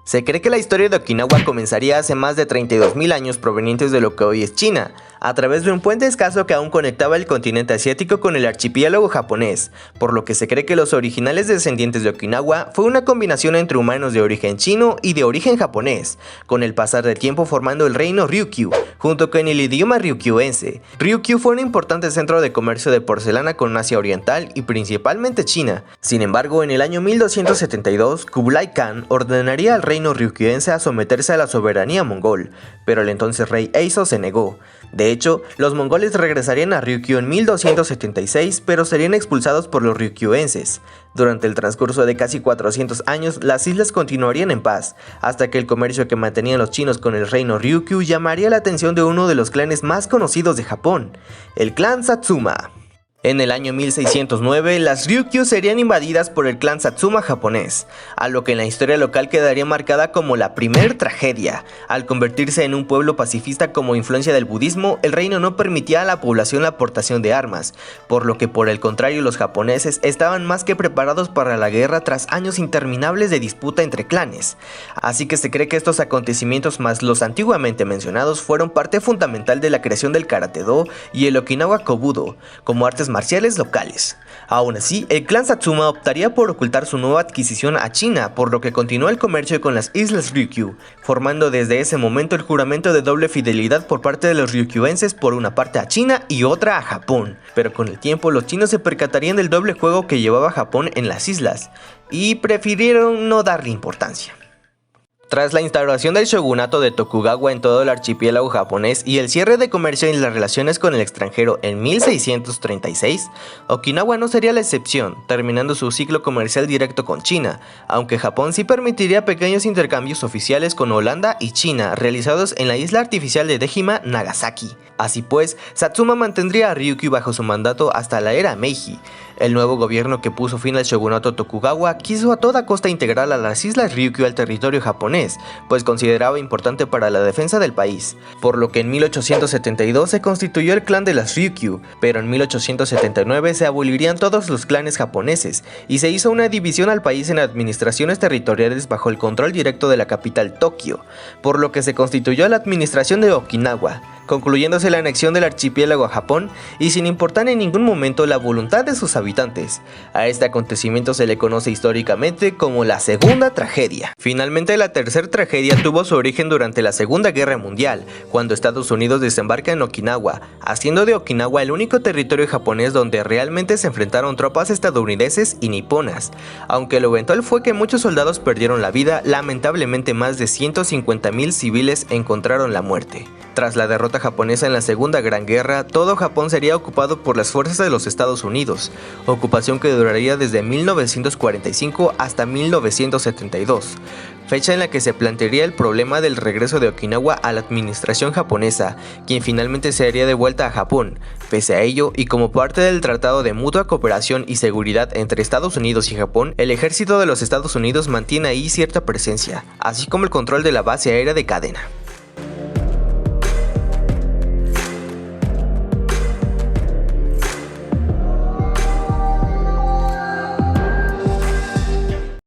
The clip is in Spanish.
Se cree que la historia de Okinawa comenzaría hace más de 32.000 años provenientes de lo que hoy es China, a través de un puente escaso que aún conectaba el continente asiático con el archipiélago japonés, por lo que se cree que los originales descendientes de Okinawa fue una combinación entre humanos de origen chino y de origen japonés, con el pasar del tiempo formando el reino Ryukyu, junto con el idioma ryukyuense. Ryukyu fue un importante centro de comercio de porcelana con Asia Oriental y principalmente China. Sin embargo, en el año 1272, Kublai Khan ordenaría al reino ryukyuense a someterse a la soberanía mongol, pero el entonces rey Eizo se negó. De hecho, los mongoles regresarían a Ryukyu en 1276, pero serían expulsados por los ryukyuenses. Durante el transcurso de casi 400 años, las islas continuarían en paz, hasta que el comercio que mantenían los chinos con el reino Ryukyu llamaría la atención de uno de los clanes más conocidos de Japón, el clan Satsuma. En el año 1609, las Ryukyu serían invadidas por el clan Satsuma japonés, a lo que en la historia local quedaría marcada como la primer tragedia. Al convertirse en un pueblo pacifista como influencia del budismo, el reino no permitía a la población la aportación de armas, por lo que por el contrario los japoneses estaban más que preparados para la guerra tras años interminables de disputa entre clanes. Así que se cree que estos acontecimientos más los antiguamente mencionados fueron parte fundamental de la creación del Karate-Do y el Okinawa Kobudo, como artes marciales locales. Aún así, el clan Satsuma optaría por ocultar su nueva adquisición a China, por lo que continuó el comercio con las islas Ryukyu, formando desde ese momento el juramento de doble fidelidad por parte de los ryukyuenses, por una parte a China y otra a Japón. Pero con el tiempo los chinos se percatarían del doble juego que llevaba Japón en las islas, y prefirieron no darle importancia. Tras la instauración del shogunato de Tokugawa en todo el archipiélago japonés y el cierre de comercio y las relaciones con el extranjero en 1636, Okinawa no sería la excepción, terminando su ciclo comercial directo con China, aunque Japón sí permitiría pequeños intercambios oficiales con Holanda y China realizados en la isla artificial de Dejima, Nagasaki. Así pues, Satsuma mantendría a Ryukyu bajo su mandato hasta la era Meiji. El nuevo gobierno que puso fin al shogunato Tokugawa quiso a toda costa integrar a las islas Ryukyu al territorio japonés, pues consideraba importante para la defensa del país, por lo que en 1872 se constituyó el clan de las Ryukyu, pero en 1879 se abolirían todos los clanes japoneses y se hizo una división al país en administraciones territoriales bajo el control directo de la capital Tokio, por lo que se constituyó la administración de Okinawa, concluyéndose la anexión del archipiélago a Japón y sin importar en ningún momento la voluntad de sus habitantes. A este acontecimiento se le conoce históricamente como la Segunda Tragedia. Finalmente, la tercera tragedia tuvo su origen durante la Segunda Guerra Mundial, cuando Estados Unidos desembarca en Okinawa, haciendo de Okinawa el único territorio japonés donde realmente se enfrentaron tropas estadounidenses y niponas. Aunque lo eventual fue que muchos soldados perdieron la vida, lamentablemente más de 150.000 civiles encontraron la muerte. Tras la derrota japonesa en la Segunda Gran Guerra, todo Japón sería ocupado por las fuerzas de los Estados Unidos, ocupación que duraría desde 1945 hasta 1972, fecha en la que se plantearía el problema del regreso de Okinawa a la administración japonesa, quien finalmente se haría de vuelta a Japón. Pese a ello, y como parte del Tratado de Mutua Cooperación y Seguridad entre Estados Unidos y Japón, el ejército de los Estados Unidos mantiene ahí cierta presencia, así como el control de la base aérea de Cadena.